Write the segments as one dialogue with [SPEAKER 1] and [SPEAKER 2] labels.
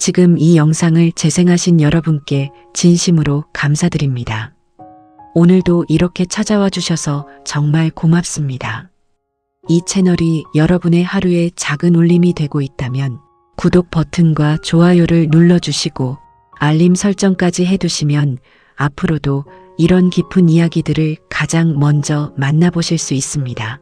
[SPEAKER 1] 지금 이 영상을 재생하신 여러분께 진심으로 감사드립니다. 오늘도 이렇게 찾아와 주셔서 정말 고맙습니다. 이 채널이 여러분의 하루에 작은 울림이 되고 있다면 구독 버튼과 좋아요를 눌러주시고 알림 설정까지 해두시면 앞으로도 이런 깊은 이야기들을 가장 먼저 만나보실 수 있습니다.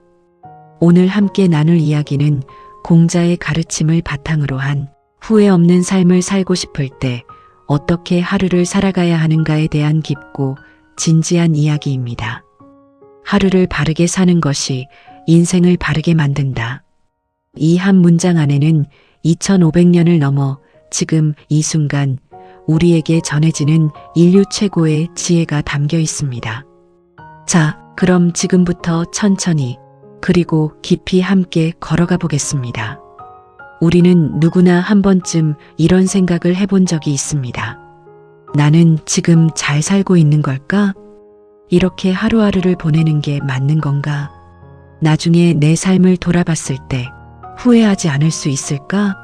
[SPEAKER 1] 오늘 함께 나눌 이야기는 공자의 가르침을 바탕으로 한 후회 없는 삶을 살고 싶을 때 어떻게 하루를 살아가야 하는가에 대한 깊고 진지한 이야기입니다. 하루를 바르게 사는 것이 인생을 바르게 만든다. 이 한 문장 안에는 2500년을 넘어 지금 이 순간 우리에게 전해지는 인류 최고의 지혜가 담겨 있습니다. 자, 그럼 지금부터 천천히 그리고 깊이 함께 걸어가 보겠습니다. 우리는 누구나 한 번쯤 이런 생각을 해본 적이 있습니다. 나는 지금 잘 살고 있는 걸까? 이렇게 하루하루를 보내는 게 맞는 건가? 나중에 내 삶을 돌아봤을 때 후회하지 않을 수 있을까?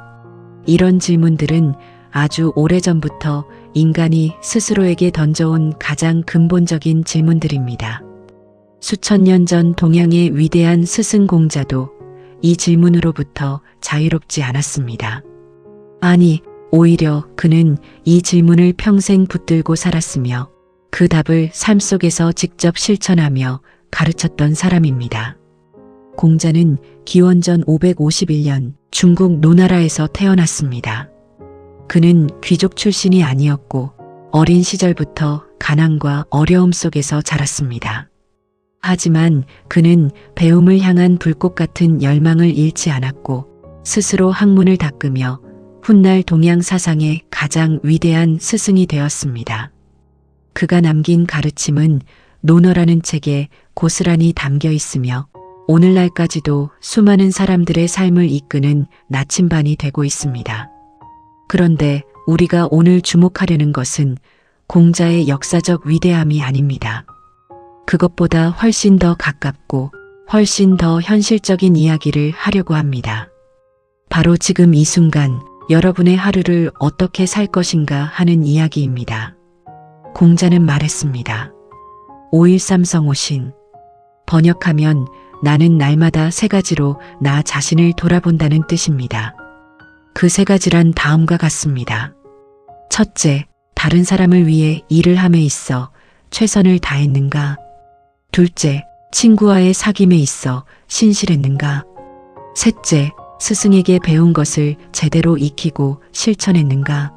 [SPEAKER 1] 이런 질문들은 아주 오래전부터 인간이 스스로에게 던져온 가장 근본적인 질문들입니다. 수천 년 전 동양의 위대한 스승 공자도 이 질문으로부터 자유롭지 않았습니다. 아니, 오히려 그는 이 질문을 평생 붙들고 살았으며 그 답을 삶 속에서 직접 실천하며 가르쳤던 사람입니다. 공자는 기원전 551년 중국 노나라에서 태어났습니다. 그는 귀족 출신이 아니었고 어린 시절부터 가난과 어려움 속에서 자랐습니다. 하지만 그는 배움을 향한 불꽃 같은 열망을 잃지 않았고 스스로 학문을 닦으며 훗날 동양 사상의 가장 위대한 스승이 되었습니다. 그가 남긴 가르침은 논어라는 책에 고스란히 담겨 있으며 오늘날까지도 수많은 사람들의 삶을 이끄는 나침반이 되고 있습니다. 그런데 우리가 오늘 주목하려는 것은 공자의 역사적 위대함이 아닙니다. 그것보다 훨씬 더 가깝고 훨씬 더 현실적인 이야기를 하려고 합니다. 바로 지금 이 순간 여러분의 하루를 어떻게 살 것인가 하는 이야기입니다. 공자는 말했습니다. 5.13 성호신. 번역하면 나는 날마다 세 가지로 나 자신을 돌아본다는 뜻입니다. 그 세 가지란 다음과 같습니다. 첫째, 다른 사람을 위해 일을 함에 있어 최선을 다했는가? 둘째, 친구와의 사귐에 있어 신실했는가? 셋째, 스승에게 배운 것을 제대로 익히고 실천했는가?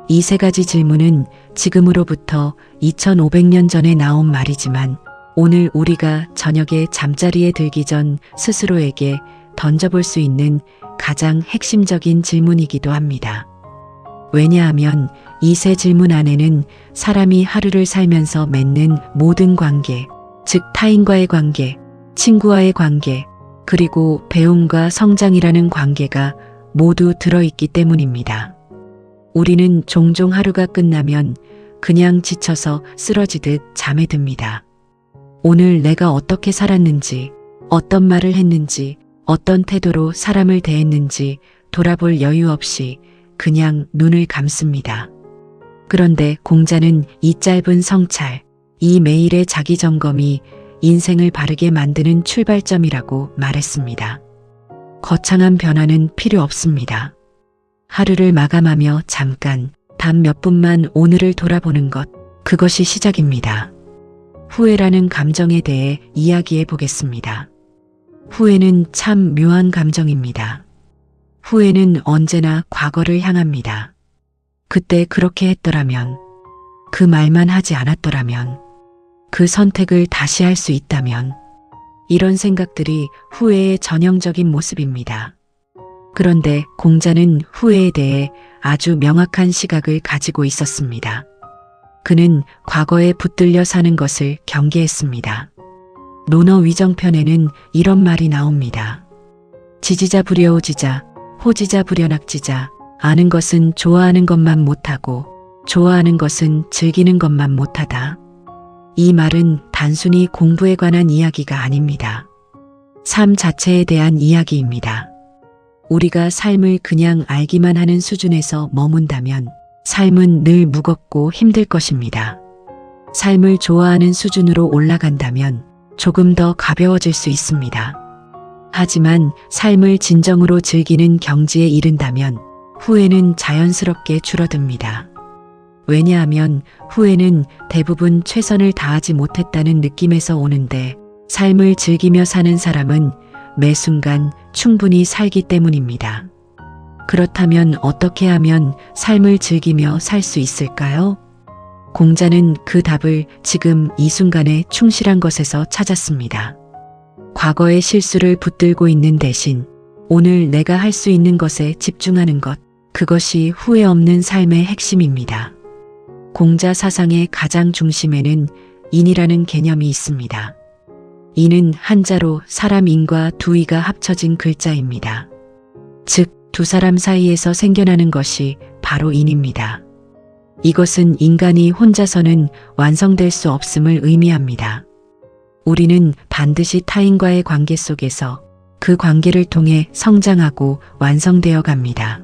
[SPEAKER 1] 이 세 가지 질문은 지금으로부터 2500년 전에 나온 말이지만 오늘 우리가 저녁에 잠자리에 들기 전 스스로에게 던져볼 수 있는 가장 핵심적인 질문이기도 합니다. 왜냐하면 이 세 질문 안에는 사람이 하루를 살면서 맺는 모든 관계, 즉 타인과의 관계, 친구와의 관계, 그리고 배움과 성장이라는 관계가 모두 들어있기 때문입니다. 우리는 종종 하루가 끝나면 그냥 지쳐서 쓰러지듯 잠에 듭니다. 오늘 내가 어떻게 살았는지, 어떤 말을 했는지, 어떤 태도로 사람을 대했는지 돌아볼 여유 없이 그냥 눈을 감습니다. 그런데 공자는 이 짧은 성찰, 이 매일의 자기 점검이 인생을 바르게 만드는 출발점이라고 말했습니다. 거창한 변화는 필요 없습니다. 하루를 마감하며 잠깐 단 몇 분만 오늘을 돌아보는 것, 그것이 시작입니다. 후회라는 감정에 대해 이야기해 보겠습니다. 후회는 참 묘한 감정입니다. 후회는 언제나 과거를 향합니다. 그때 그렇게 했더라면, 그 말만 하지 않았더라면, 그 선택을 다시 할 수 있다면, 이런 생각들이 후회의 전형적인 모습입니다. 그런데 공자는 후회에 대해 아주 명확한 시각을 가지고 있었습니다. 그는 과거에 붙들려 사는 것을 경계했습니다. 논어 위정편에는 이런 말이 나옵니다. 지지자 부려오지자, 호지자 부려낙지자, 아는 것은 좋아하는 것만 못하고 좋아하는 것은 즐기는 것만 못하다. 이 말은 단순히 공부에 관한 이야기가 아닙니다. 삶 자체에 대한 이야기입니다. 우리가 삶을 그냥 알기만 하는 수준에서 머문다면 삶은 늘 무겁고 힘들 것입니다. 삶을 좋아하는 수준으로 올라간다면 조금 더 가벼워질 수 있습니다. 하지만 삶을 진정으로 즐기는 경지에 이른다면 후회는 자연스럽게 줄어듭니다. 왜냐하면 후회는 대부분 최선을 다하지 못했다는 느낌에서 오는데 삶을 즐기며 사는 사람은 매 순간 충분히 살기 때문입니다. 그렇다면 어떻게 하면 삶을 즐기며 살 수 있을까요? 공자는 그 답을 지금 이 순간에 충실한 것에서 찾았습니다. 과거의 실수를 붙들고 있는 대신 오늘 내가 할 수 있는 것에 집중하는 것, 그것이 후회 없는 삶의 핵심입니다. 공자 사상의 가장 중심에는 인이라는 개념이 있습니다. 인은 한자로 사람 인과 두 이가 합쳐진 글자입니다. 즉, 두 사람 사이에서 생겨나는 것이 바로 인입니다. 이것은 인간이 혼자서는 완성될 수 없음을 의미합니다. 우리는 반드시 타인과의 관계 속에서 그 관계를 통해 성장하고 완성되어 갑니다.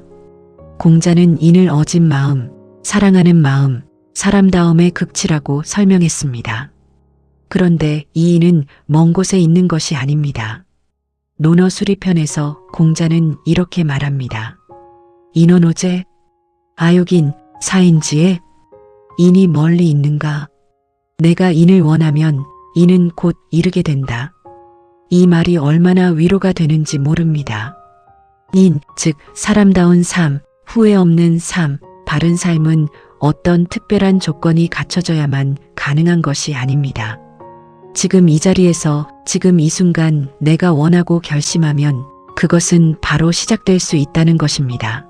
[SPEAKER 1] 공자는 인을 어진 마음, 사랑하는 마음, 사람다움의 극치라고 설명했습니다. 그런데 이 인은 먼 곳에 있는 것이 아닙니다. 논어 수리편에서 공자는 이렇게 말합니다. 인언오제 아욕인 사인지에 인이 멀리 있는가? 내가 인을 원하면 인은 곧 이르게 된다. 이 말이 얼마나 위로가 되는지 모릅니다. 인, 즉 사람다운 삶, 후회 없는 삶, 바른 삶은 어떤 특별한 조건이 갖춰져야만 가능한 것이 아닙니다. 지금 이 자리에서 지금 이 순간 내가 원하고 결심하면 그것은 바로 시작될 수 있다는 것입니다.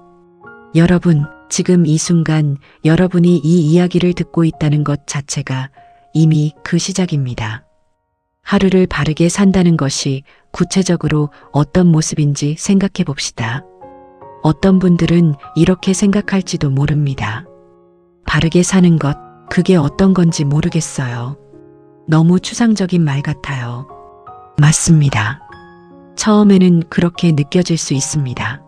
[SPEAKER 1] 여러분, 지금 이 순간 여러분이 이 이야기를 듣고 있다는 것 자체가 이미 그 시작입니다. 하루를 바르게 산다는 것이 구체적으로 어떤 모습인지 생각해 봅시다. 어떤 분들은 이렇게 생각할지도 모릅니다. 바르게 사는 것, 그게 어떤 건지 모르겠어요. 너무 추상적인 말 같아요. 맞습니다. 처음에는 그렇게 느껴질 수 있습니다.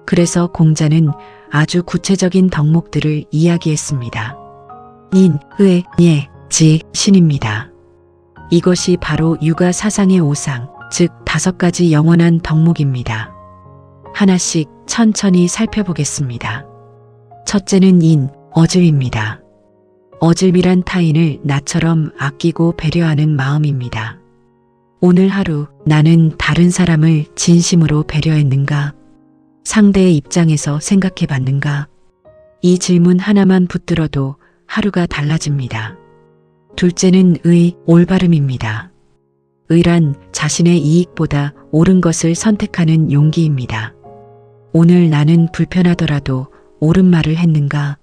[SPEAKER 1] 그래서 공자는 아주 구체적인 덕목들을 이야기했습니다. 인, 의, 예, 지, 신입니다. 이것이 바로 유가 사상의 오상, 즉 5가지 영원한 덕목입니다. 하나씩 천천히 살펴보겠습니다. 첫째는 인, 어질입니다. 어질비란 타인을 나처럼 아끼고 배려하는 마음입니다. 오늘 하루 나는 다른 사람을 진심으로 배려했는가? 상대의 입장에서 생각해 봤는가? 이 질문 하나만 붙들어도 하루가 달라집니다. 둘째는 의, 올바름입니다. 의란 자신의 이익보다 옳은 것을 선택하는 용기입니다. 오늘 나는 불편하더라도 옳은 말을 했는가?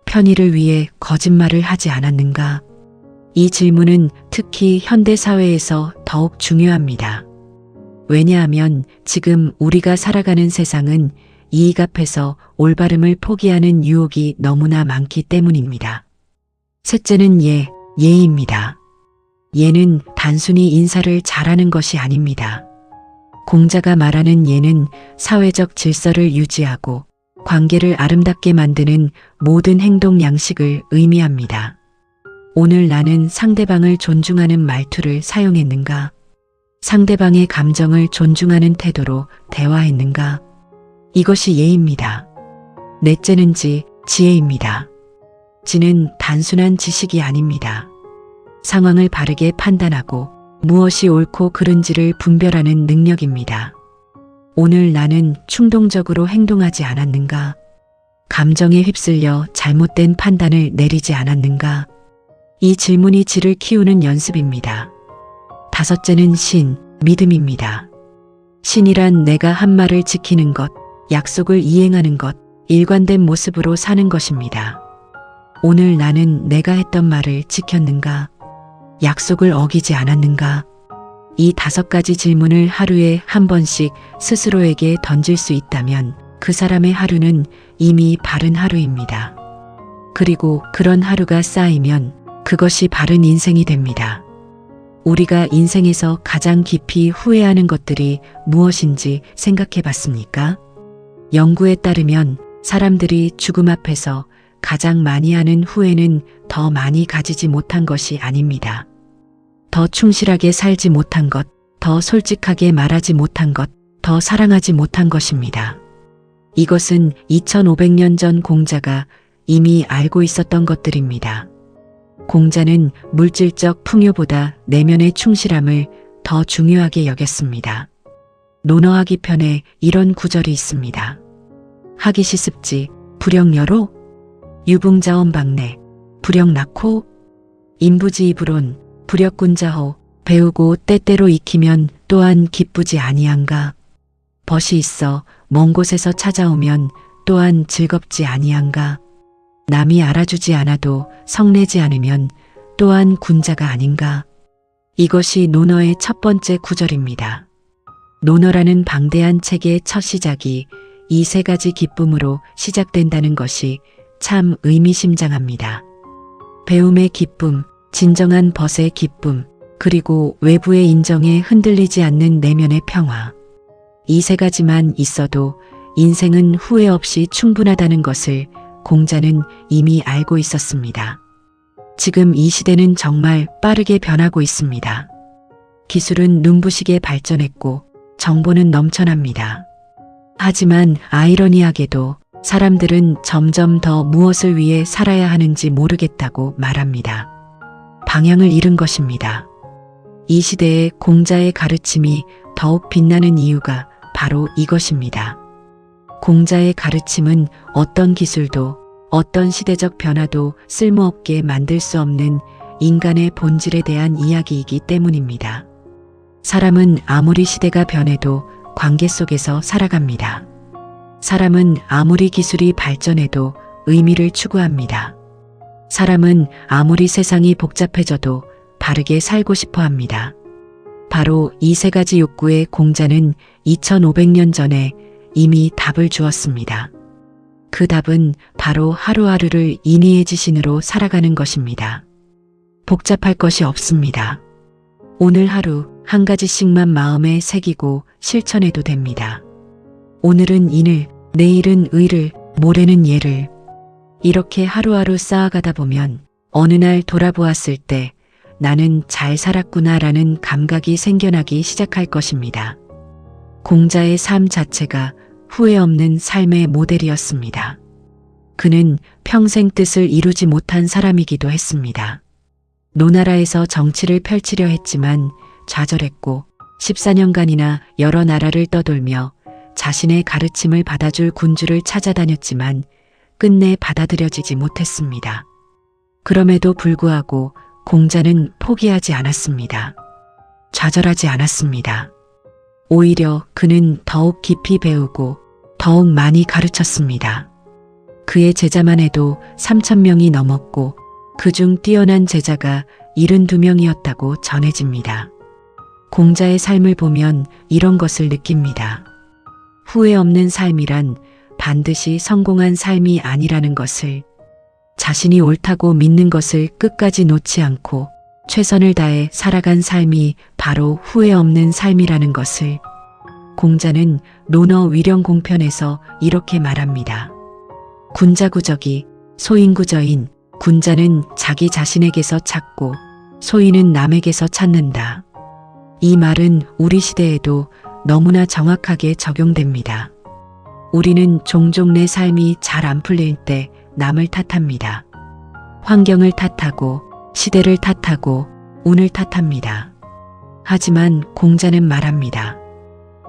[SPEAKER 1] 편의를 위해 거짓말을 하지 않았는가? 이 질문은 특히 현대사회에서 더욱 중요합니다. 왜냐하면 지금 우리가 살아가는 세상은 이익 앞에서 올바름을 포기하는 유혹이 너무나 많기 때문입니다. 셋째는 예, 예의입니다. 예는 단순히 인사를 잘하는 것이 아닙니다. 공자가 말하는 예는 사회적 질서를 유지하고 관계를 아름답게 만드는 모든 행동 양식을 의미합니다. 오늘 나는 상대방을 존중하는 말투를 사용했는가? 상대방의 감정을 존중하는 태도로 대화했는가? 이것이 예입니다. 넷째는 지, 지혜입니다. 지는 단순한 지식이 아닙니다. 상황을 바르게 판단하고 무엇이 옳고 그른지를 분별하는 능력입니다. 오늘 나는 충동적으로 행동하지 않았는가? 감정에 휩쓸려 잘못된 판단을 내리지 않았는가? 이 질문이 지를 키우는 연습입니다. 다섯째는 신, 믿음입니다. 신이란 내가 한 말을 지키는 것, 약속을 이행하는 것, 일관된 모습으로 사는 것입니다. 오늘 나는 내가 했던 말을 지켰는가? 약속을 어기지 않았는가? 이 5가지 질문을 하루에 한 번씩 스스로에게 던질 수 있다면 그 사람의 하루는 이미 바른 하루입니다. 그리고 그런 하루가 쌓이면 그것이 바른 인생이 됩니다. 우리가 인생에서 가장 깊이 후회하는 것들이 무엇인지 생각해 봤습니까? 연구에 따르면 사람들이 죽음 앞에서 가장 많이 하는 후회는 더 많이 가지지 못한 것이 아닙니다. 더 충실하게 살지 못한 것, 더 솔직하게 말하지 못한 것, 더 사랑하지 못한 것입니다. 이것은 2500년 전 공자가 이미 알고 있었던 것들입니다. 공자는 물질적 풍요보다 내면의 충실함을 더 중요하게 여겼습니다. 논어하기 편에 이런 구절이 있습니다. 하기시습지 불영여로 유붕자원박내 불영낙호 인부지이불온 불역군자호 배우고 때때로 익히면 또한 기쁘지 아니한가. 벗이 있어 먼 곳에서 찾아오면 또한 즐겁지 아니한가. 남이 알아주지 않아도 성내지 않으면 또한 군자가 아닌가. 이것이 논어의 첫 번째 구절입니다. 논어라는 방대한 책의 첫 시작이 이 세 가지 기쁨으로 시작된다는 것이 참 의미심장합니다. 배움의 기쁨, 진정한 벗의 기쁨, 그리고 외부의 인정에 흔들리지 않는 내면의 평화. 이 세 가지만 있어도 인생은 후회 없이 충분하다는 것을 공자는 이미 알고 있었습니다. 지금 이 시대는 정말 빠르게 변하고 있습니다. 기술은 눈부시게 발전했고 정보는 넘쳐납니다. 하지만 아이러니하게도 사람들은 점점 더 무엇을 위해 살아야 하는지 모르겠다고 말합니다. 방향을 잃은 것입니다. 이 시대에 공자의 가르침이 더욱 빛나는 이유가 바로 이것입니다. 공자의 가르침은 어떤 기술도 어떤 시대적 변화도 쓸모없게 만들 수 없는 인간의 본질에 대한 이야기이기 때문입니다. 사람은 아무리 시대가 변해도 관계 속에서 살아갑니다. 사람은 아무리 기술이 발전해도 의미를 추구합니다. 사람은 아무리 세상이 복잡해져도 바르게 살고 싶어 합니다. 바로 이 세 가지 욕구에 공자는 2500년 전에 이미 답을 주었습니다. 그 답은 바로 하루하루를 인의의 지신으로 살아가는 것입니다. 복잡할 것이 없습니다. 오늘 하루 한 가지씩만 마음에 새기고 실천해도 됩니다. 오늘은 인을, 내일은 의를, 모레는 예를. 이렇게 하루하루 쌓아가다 보면 어느 날 돌아보았을 때 나는 잘 살았구나라는 감각이 생겨나기 시작할 것입니다. 공자의 삶 자체가 후회 없는 삶의 모델이었습니다. 그는 평생 뜻을 이루지 못한 사람이기도 했습니다. 노나라에서 정치를 펼치려 했지만 좌절했고 14년간이나 여러 나라를 떠돌며 자신의 가르침을 받아줄 군주를 찾아다녔지만 끝내 받아들여지지 못했습니다. 그럼에도 불구하고 공자는 포기하지 않았습니다. 좌절하지 않았습니다. 오히려 그는 더욱 깊이 배우고 더욱 많이 가르쳤습니다. 그의 제자만 해도 3000명이 넘었고 그중 뛰어난 제자가 72명이었다고 전해집니다. 공자의 삶을 보면 이런 것을 느낍니다. 후회 없는 삶이란 반드시 성공한 삶이 아니라는 것을, 자신이 옳다고 믿는 것을 끝까지 놓지 않고 최선을 다해 살아간 삶이 바로 후회 없는 삶이라는 것을. 공자는 논어 위령공편에서 이렇게 말합니다. 군자구적이 소인구저인. 군자는 자기 자신에게서 찾고 소인은 남에게서 찾는다. 이 말은 우리 시대에도 너무나 정확하게 적용됩니다. 우리는 종종 내 삶이 잘 안 풀릴 때 남을 탓합니다. 환경을 탓하고 시대를 탓하고 운을 탓합니다. 하지만 공자는 말합니다.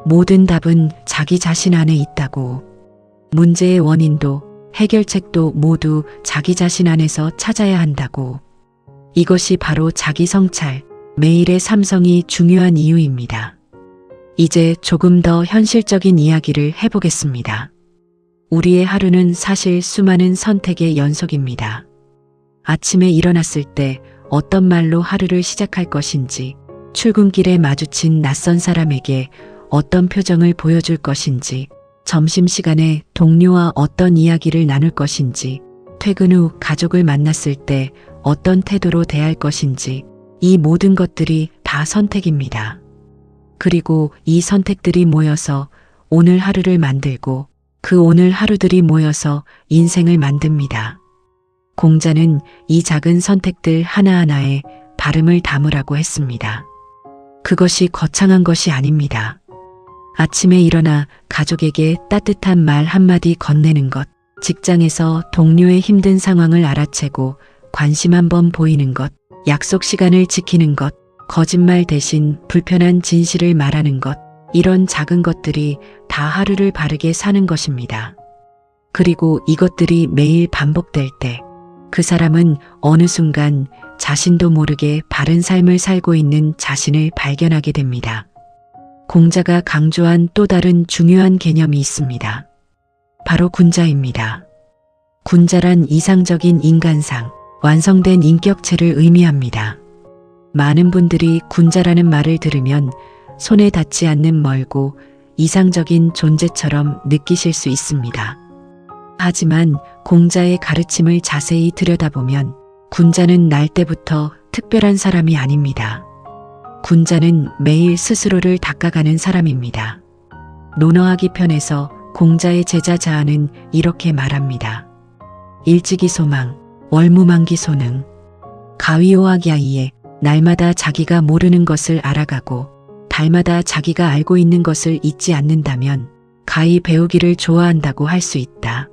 [SPEAKER 1] 모든 답은 자기 자신 안에 있다고. 문제의 원인도 해결책도 모두 자기 자신 안에서 찾아야 한다고. 이것이 바로 자기 성찰, 매일의 삼성이 중요한 이유입니다. 이제 조금 더 현실적인 이야기를 해보겠습니다. 우리의 하루는 사실 수많은 선택의 연속입니다. 아침에 일어났을 때 어떤 말로 하루를 시작할 것인지, 출근길에 마주친 낯선 사람에게 어떤 표정을 보여줄 것인지, 점심시간에 동료와 어떤 이야기를 나눌 것인지, 퇴근 후 가족을 만났을 때 어떤 태도로 대할 것인지, 이 모든 것들이 다 선택입니다. 그리고 이 선택들이 모여서 오늘 하루를 만들고 그 오늘 하루들이 모여서 인생을 만듭니다. 공자는 이 작은 선택들 하나하나에 발음을 담으라고 했습니다. 그것이 거창한 것이 아닙니다. 아침에 일어나 가족에게 따뜻한 말 한마디 건네는 것, 직장에서 동료의 힘든 상황을 알아채고 관심 한번 보이는 것, 약속 시간을 지키는 것, 거짓말 대신 불편한 진실을 말하는 것, 이런 작은 것들이 다 하루를 바르게 사는 것입니다. 그리고 이것들이 매일 반복될 때 그 사람은 어느 순간 자신도 모르게 바른 삶을 살고 있는 자신을 발견하게 됩니다. 공자가 강조한 또 다른 중요한 개념이 있습니다. 바로 군자입니다. 군자란 이상적인 인간상, 완성된 인격체를 의미합니다. 많은 분들이 군자라는 말을 들으면 손에 닿지 않는 멀고 이상적인 존재처럼 느끼실 수 있습니다. 하지만 공자의 가르침을 자세히 들여다보면 군자는 날 때부터 특별한 사람이 아닙니다. 군자는 매일 스스로를 닦아가는 사람입니다. 논어하기 편에서 공자의 제자 자아는 이렇게 말합니다. 일지기소망, 월무망기소능, 가위오하기하이에 날마다 자기가 모르는 것을 알아가고 달마다 자기가 알고 있는 것을 잊지 않는다면 가히 배우기를 좋아한다고 할 수 있다.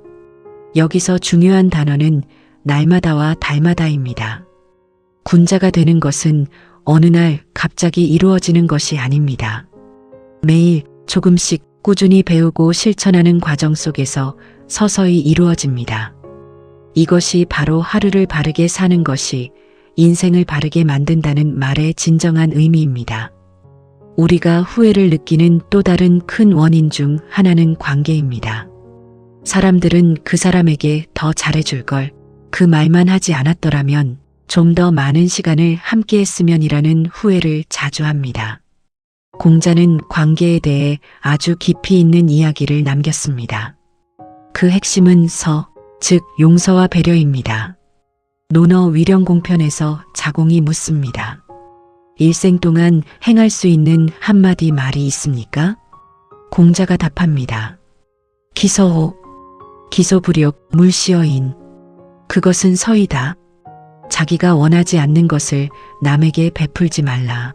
[SPEAKER 1] 여기서 중요한 단어는 날마다와 달마다입니다. 군자가 되는 것은 어느 날 갑자기 이루어지는 것이 아닙니다. 매일 조금씩 꾸준히 배우고 실천하는 과정 속에서 서서히 이루어집니다. 이것이 바로 하루를 바르게 사는 것이 인생을 바르게 만든다는 말의 진정한 의미입니다. 우리가 후회를 느끼는 또 다른 큰 원인 중 하나는 관계입니다. 사람들은 그 사람에게 더 잘해줄 걸, 그 말만 하지 않았더라면 좀 더 많은 시간을 함께 했으면이라는 후회를 자주 합니다. 공자는 관계에 대해 아주 깊이 있는 이야기를 남겼습니다. 그 핵심은 즉 용서와 배려입니다. 논어 위령공편에서 자공이 묻습니다. 일생 동안 행할 수 있는 한마디 말이 있습니까? 공자가 답합니다. 기서호, 기소불욕, 물시어인. 그것은 서이다. 자기가 원하지 않는 것을 남에게 베풀지 말라.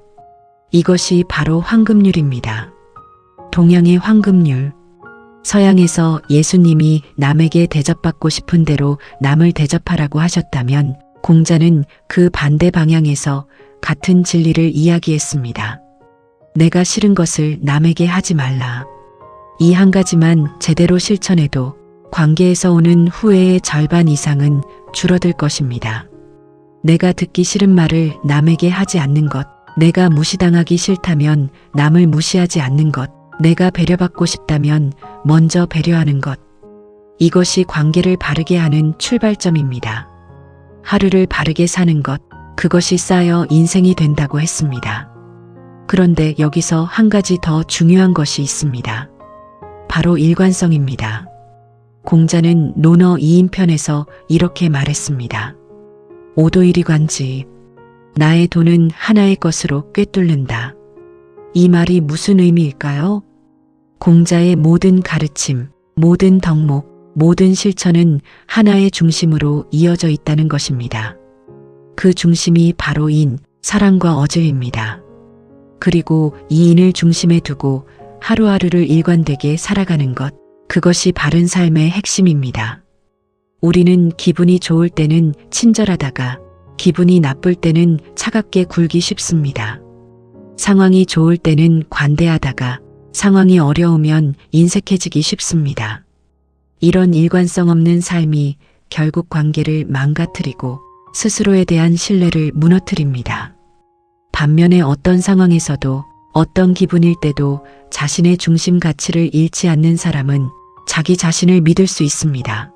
[SPEAKER 1] 이것이 바로 황금률입니다. 동양의 황금률. 서양에서 예수님이 남에게 대접받고 싶은 대로 남을 대접하라고 하셨다면 공자는 그 반대 방향에서 같은 진리를 이야기했습니다. 내가 싫은 것을 남에게 하지 말라. 이 한 가지만 제대로 실천해도 관계에서 오는 후회의 절반 이상은 줄어들 것입니다. 내가 듣기 싫은 말을 남에게 하지 않는 것, 내가 무시당하기 싫다면 남을 무시하지 않는 것, 내가 배려받고 싶다면 먼저 배려하는 것. 이것이 관계를 바르게 하는 출발점입니다. 하루를 바르게 사는 것, 그것이 쌓여 인생이 된다고 했습니다. 그런데 여기서 한 가지 더 중요한 것이 있습니다. 바로 일관성입니다. 공자는 논어 2인편에서 이렇게 말했습니다. 오도일이관지, 나의 돈은 하나의 것으로 꿰뚫는다. 이 말이 무슨 의미일까요? 공자의 모든 가르침, 모든 덕목, 모든 실천은 하나의 중심으로 이어져 있다는 것입니다. 그 중심이 바로 인, 사랑과 어질입니다. 그리고 이 인을 중심에 두고 하루하루를 일관되게 살아가는 것, 그것이 바른 삶의 핵심입니다. 우리는 기분이 좋을 때는 친절하다가 기분이 나쁠 때는 차갑게 굴기 쉽습니다. 상황이 좋을 때는 관대하다가 상황이 어려우면 인색해지기 쉽습니다. 이런 일관성 없는 삶이 결국 관계를 망가뜨리고 스스로에 대한 신뢰를 무너뜨립니다. 반면에 어떤 상황에서도 어떤 기분일 때도 자신의 중심 가치를 잃지 않는 사람은 자기 자신을 믿을 수 있습니다.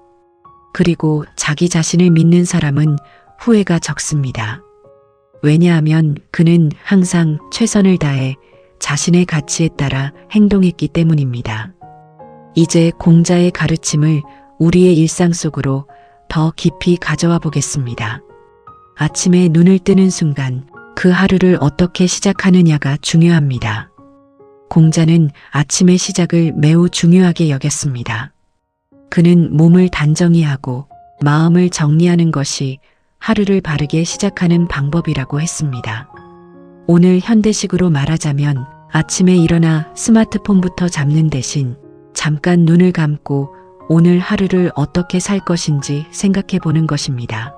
[SPEAKER 1] 그리고 자기 자신을 믿는 사람은 후회가 적습니다. 왜냐하면 그는 항상 최선을 다해 자신의 가치에 따라 행동했기 때문입니다. 이제 공자의 가르침을 우리의 일상 속으로 더 깊이 가져와 보겠습니다. 아침에 눈을 뜨는 순간 그 하루를 어떻게 시작하느냐가 중요합니다. 공자는 아침의 시작을 매우 중요하게 여겼습니다. 그는 몸을 단정히 하고 마음을 정리하는 것이 하루를 바르게 시작하는 방법이라고 했습니다. 오늘 현대식으로 말하자면 아침에 일어나 스마트폰부터 잡는 대신 잠깐 눈을 감고 오늘 하루를 어떻게 살 것인지 생각해 보는 것입니다.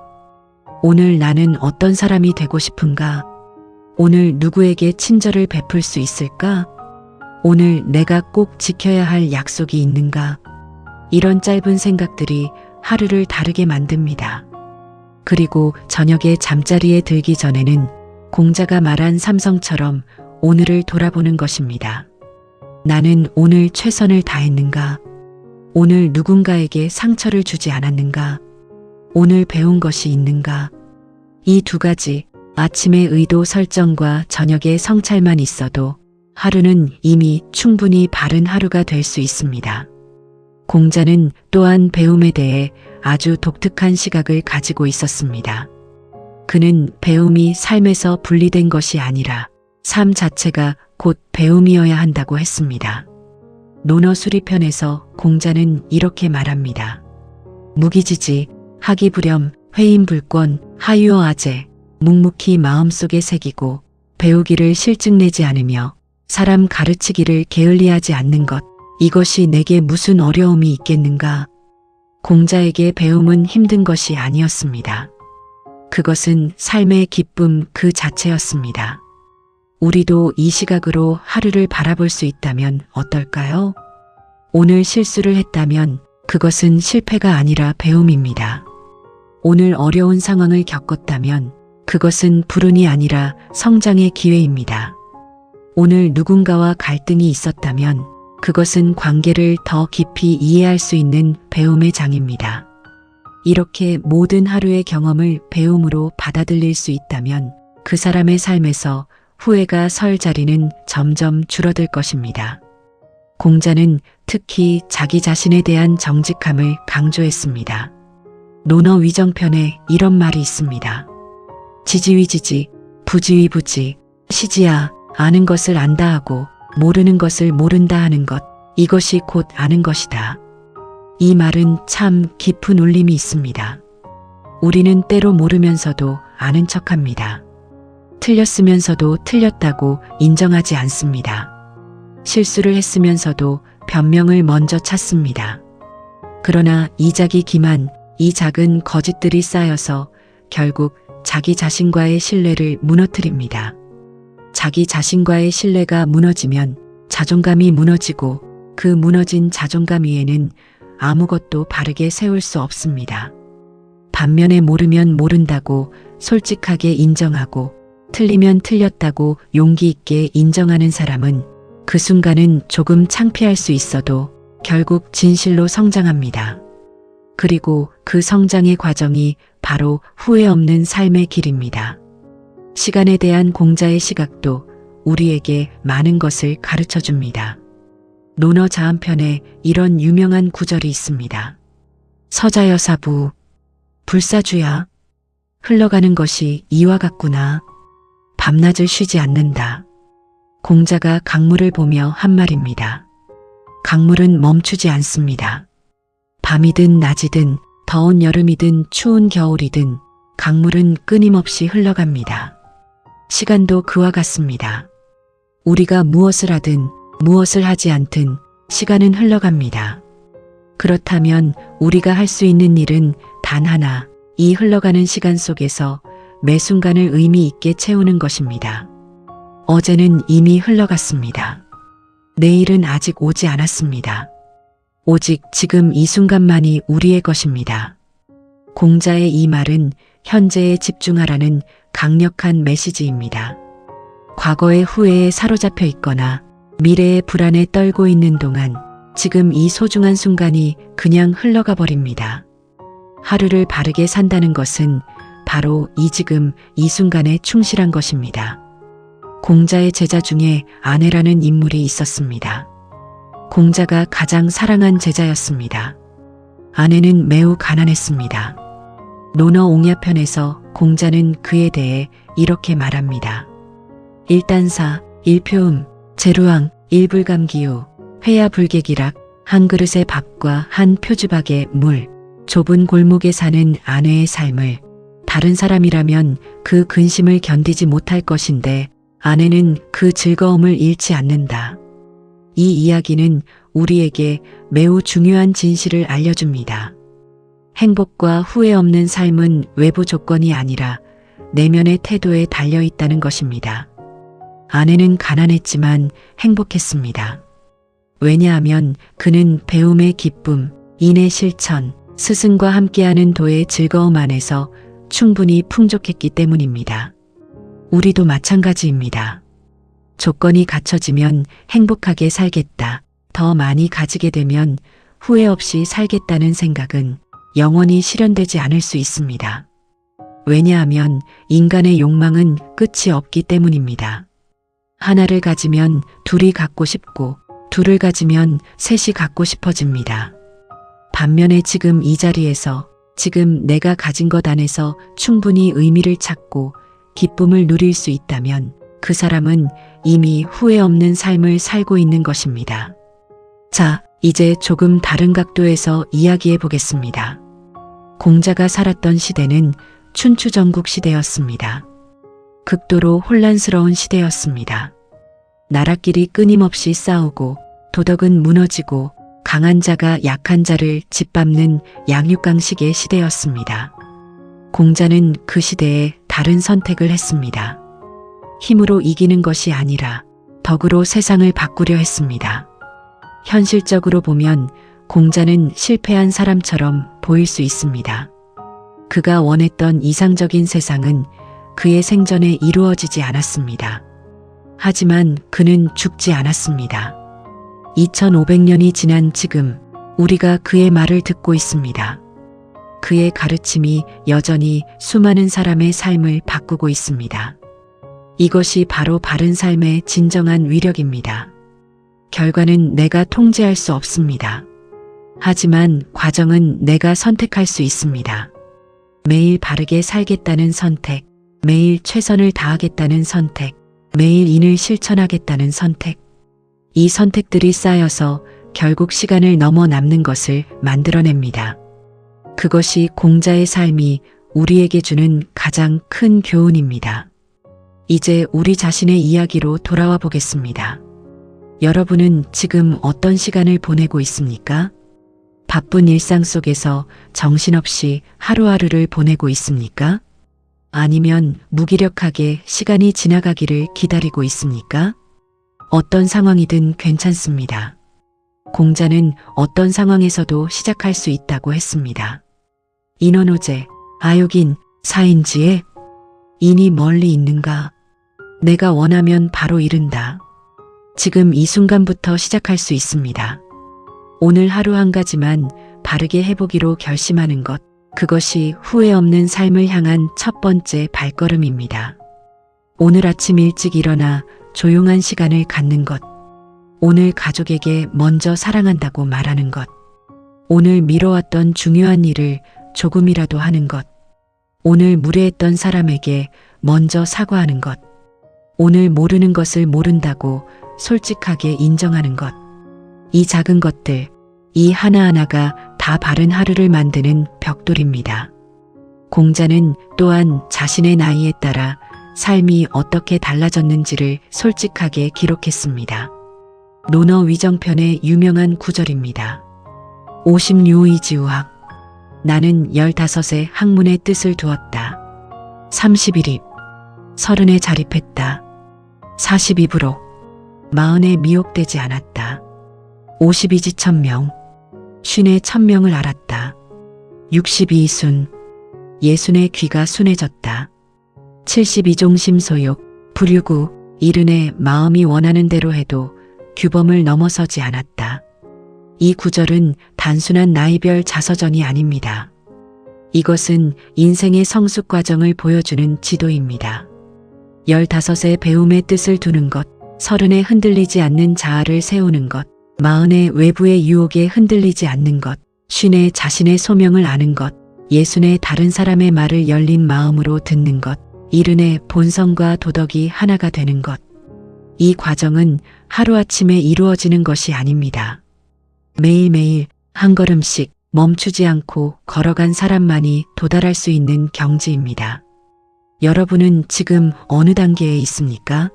[SPEAKER 1] 오늘 나는 어떤 사람이 되고 싶은가? 오늘 누구에게 친절을 베풀 수 있을까? 오늘 내가 꼭 지켜야 할 약속이 있는가? 이런 짧은 생각들이 하루를 다르게 만듭니다. 그리고 저녁에 잠자리에 들기 전에는 공자가 말한 삼성처럼 오늘을 돌아보는 것입니다. 나는 오늘 최선을 다했는가? 오늘 누군가에게 상처를 주지 않았는가? 오늘 배운 것이 있는가? 이 두 가지, 아침의 의도 설정과 저녁의 성찰만 있어도 하루는 이미 충분히 바른 하루가 될 수 있습니다. 공자는 또한 배움에 대해 아주 독특한 시각을 가지고 있었습니다. 그는 배움이 삶에서 분리된 것이 아니라 삶 자체가 곧 배움이어야 한다고 했습니다. 논어수리편에서 공자는 이렇게 말합니다. 무기지지, 하기불염, 회인불권, 하유어아제, 묵묵히 마음속에 새기고 배우기를 실증내지 않으며 사람 가르치기를 게을리하지 않는 것, 이것이 내게 무슨 어려움이 있겠는가? 공자에게 배움은 힘든 것이 아니었습니다. 그것은 삶의 기쁨 그 자체였습니다. 우리도 이 시각으로 하루를 바라볼 수 있다면 어떨까요? 오늘 실수를 했다면 그것은 실패가 아니라 배움입니다. 오늘 어려운 상황을 겪었다면 그것은 불운이 아니라 성장의 기회입니다. 오늘 누군가와 갈등이 있었다면 그것은 관계를 더 깊이 이해할 수 있는 배움의 장입니다. 이렇게 모든 하루의 경험을 배움으로 받아들일 수 있다면 그 사람의 삶에서 후회가 설 자리는 점점 줄어들 것입니다. 공자는 특히 자기 자신에 대한 정직함을 강조했습니다. 논어위정편에 이런 말이 있습니다. 지지위지지, 부지위부지, 시지야, 아는 것을 안다 하고 모르는 것을 모른다 하는 것, 이것이 곧 아는 것이다. 이 말은 참 깊은 울림이 있습니다. 우리는 때로 모르면서도 아는 척합니다. 틀렸으면서도 틀렸다고 인정하지 않습니다. 실수를 했으면서도 변명을 먼저 찾습니다. 그러나 이작이 기만, 이 작은 거짓들이 쌓여서 결국 자기 자신과의 신뢰를 무너뜨립니다. 자기 자신과의 신뢰가 무너지면 자존감이 무너지고 그 무너진 자존감 위에는 아무것도 바르게 세울 수 없습니다. 반면에 모르면 모른다고 솔직하게 인정하고 틀리면 틀렸다고 용기 있게 인정하는 사람은 그 순간은 조금 창피할 수 있어도 결국 진실로 성장합니다. 그리고 그 성장의 과정이 바로 후회 없는 삶의 길입니다. 시간에 대한 공자의 시각도 우리에게 많은 것을 가르쳐 줍니다. 논어 자한편에 이런 유명한 구절이 있습니다. 서자여사부, 불사주야, 흘러가는 것이 이와 같구나. 밤낮을 쉬지 않는다. 공자가 강물을 보며 한 말입니다. 강물은 멈추지 않습니다. 밤이든 낮이든 더운 여름이든 추운 겨울이든 강물은 끊임없이 흘러갑니다. 시간도 그와 같습니다. 우리가 무엇을 하든 무엇을 하지 않든 시간은 흘러갑니다. 그렇다면 우리가 할 수 있는 일은 단 하나, 이 흘러가는 시간 속에서 매 순간을 의미 있게 채우는 것입니다. 어제는 이미 흘러갔습니다. 내일은 아직 오지 않았습니다. 오직 지금 이 순간만이 우리의 것입니다. 공자의 이 말은 현재에 집중하라는 강력한 메시지입니다. 과거의 후회에 사로잡혀 있거나 미래의 불안에 떨고 있는 동안 지금 이 소중한 순간이 그냥 흘러가 버립니다. 하루를 바르게 산다는 것은 바로 이 지금 이 순간에 충실한 것입니다. 공자의 제자 중에 아내라는 인물이 있었습니다. 공자가 가장 사랑한 제자였습니다. 아내는 매우 가난했습니다. 논어옹야편에서 공자는 그에 대해 이렇게 말합니다. 일단사, 일표음, 제루왕, 일불감기후, 회야불개기락, 한 그릇의 밥과 한 표주박의 물, 좁은 골목에 사는 아내의 삶을 다른 사람이라면 그 근심을 견디지 못할 것인데 아내는 그 즐거움을 잃지 않는다. 이 이야기는 우리에게 매우 중요한 진실을 알려줍니다. 행복과 후회 없는 삶은 외부 조건이 아니라 내면의 태도에 달려 있다는 것입니다. 아내는 가난했지만 행복했습니다. 왜냐하면 그는 배움의 기쁨, 인의 실천, 스승과 함께하는 도의 즐거움 안에서 충분히 풍족했기 때문입니다. 우리도 마찬가지입니다. 조건이 갖춰지면 행복하게 살겠다, 더 많이 가지게 되면 후회 없이 살겠다는 생각은 영원히 실현되지 않을 수 있습니다. 왜냐하면 인간의 욕망은 끝이 없기 때문입니다. 하나를 가지면 둘이 갖고 싶고 둘을 가지면 셋이 갖고 싶어집니다. 반면에 지금 이 자리에서 지금 내가 가진 것 안에서 충분히 의미를 찾고 기쁨을 누릴 수 있다면 그 사람은 이미 후회 없는 삶을 살고 있는 것입니다. 자, 이제 조금 다른 각도에서 이야기해 보겠습니다. 공자가 살았던 시대는 춘추전국 시대였습니다. 극도로 혼란스러운 시대였습니다. 나라끼리 끊임없이 싸우고 도덕은 무너지고 강한 자가 약한 자를 짓밟는 양육강식의 시대였습니다. 공자는 그 시대에 다른 선택을 했습니다. 힘으로 이기는 것이 아니라 덕으로 세상을 바꾸려 했습니다. 현실적으로 보면 공자는 실패한 사람처럼 보일 수 있습니다. 그가 원했던 이상적인 세상은 그의 생전에 이루어지지 않았습니다. 하지만 그는 죽지 않았습니다. 2500년이 지난 지금 우리가 그의 말을 듣고 있습니다. 그의 가르침이 여전히 수많은 사람의 삶을 바꾸고 있습니다. 이것이 바로 바른 삶의 진정한 위력입니다. 결과는 내가 통제할 수 없습니다. 하지만 과정은 내가 선택할 수 있습니다. 매일 바르게 살겠다는 선택, 매일 최선을 다하겠다는 선택, 매일 인을 실천하겠다는 선택. 이 선택들이 쌓여서 결국 시간을 넘어 남는 것을 만들어냅니다. 그것이 공자의 삶이 우리에게 주는 가장 큰 교훈입니다. 이제 우리 자신의 이야기로 돌아와 보겠습니다. 여러분은 지금 어떤 시간을 보내고 있습니까? 바쁜 일상 속에서 정신없이 하루하루를 보내고 있습니까? 아니면 무기력하게 시간이 지나가기를 기다리고 있습니까? 어떤 상황이든 괜찮습니다. 공자는 어떤 상황에서도 시작할 수 있다고 했습니다. 인원오제, 아욕인, 사인지에 인이 멀리 있는가? 내가 원하면 바로 이른다. 지금 이 순간부터 시작할 수 있습니다. 오늘 하루 한 가지만 바르게 해보기로 결심하는 것, 그것이 후회 없는 삶을 향한 첫 번째 발걸음입니다. 오늘 아침 일찍 일어나 조용한 시간을 갖는 것, 오늘 가족에게 먼저 사랑한다고 말하는 것, 오늘 미뤄왔던 중요한 일을 조금이라도 하는 것, 오늘 무례했던 사람에게 먼저 사과하는 것, 오늘 모르는 것을 모른다고 솔직하게 인정하는 것. 이 작은 것들, 이 하나하나가 다 바른 하루를 만드는 벽돌입니다. 공자는 또한 자신의 나이에 따라 삶이 어떻게 달라졌는지를 솔직하게 기록했습니다. 논어 위정편의 유명한 구절입니다. 56이지우학. 나는 15에 학문의 뜻을 두었다. 31입. 30에 자립했다. 42부록. 40에 미혹되지 않았다. 52지 천명. 50에 천명을 알았다. 62순. 60에 귀가 순해졌다. 72종심 소욕. 불유구. 70에 마음이 원하는 대로 해도 규범을 넘어서지 않았다. 이 구절은 단순한 나이별 자서전이 아닙니다. 이것은 인생의 성숙 과정을 보여주는 지도입니다. 15에 배움의 뜻을 두는 것, 30에 흔들리지 않는 자아를 세우는 것, 40에 외부의 유혹에 흔들리지 않는 것, 50에 자신의 소명을 아는 것, 예순의 다른 사람의 말을 열린 마음으로 듣는 것, 이른의 본성과 도덕이 하나가 되는 것. 이 과정은 하루아침에 이루어지는 것이 아닙니다. 매일매일 한 걸음씩 멈추지 않고 걸어간 사람만이 도달할 수 있는 경지입니다. 여러분은 지금 어느 단계에 있습니까?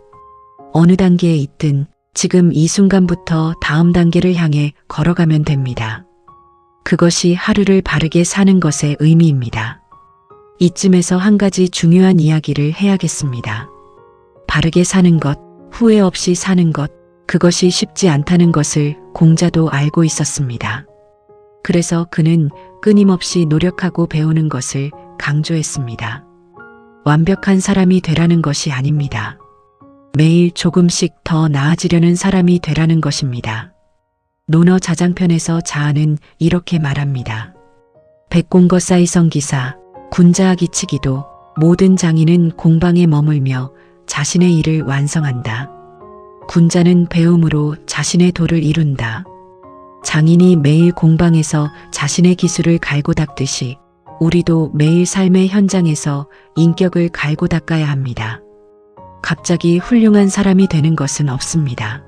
[SPEAKER 1] 어느 단계에 있든 지금 이 순간부터 다음 단계를 향해 걸어가면 됩니다. 그것이 하루를 바르게 사는 것의 의미입니다. 이쯤에서 한 가지 중요한 이야기를 해야겠습니다. 바르게 사는 것, 후회 없이 사는 것, 그것이 쉽지 않다는 것을 공자도 알고 있었습니다. 그래서 그는 끊임없이 노력하고 배우는 것을 강조했습니다. 완벽한 사람이 되라는 것이 아닙니다. 매일 조금씩 더 나아지려는 사람이 되라는 것입니다. 논어 자장편에서 자아는 이렇게 말합니다. 백공거 사이성기사, 군자하기치기도 모든 장인은 공방에 머물며 자신의 일을 완성한다. 군자는 배움으로 자신의 도를 이룬다. 장인이 매일 공방에서 자신의 기술을 갈고 닦듯이 우리도 매일 삶의 현장에서 인격을 갈고 닦아야 합니다. 갑자기 훌륭한 사람이 되는 것은 없습니다.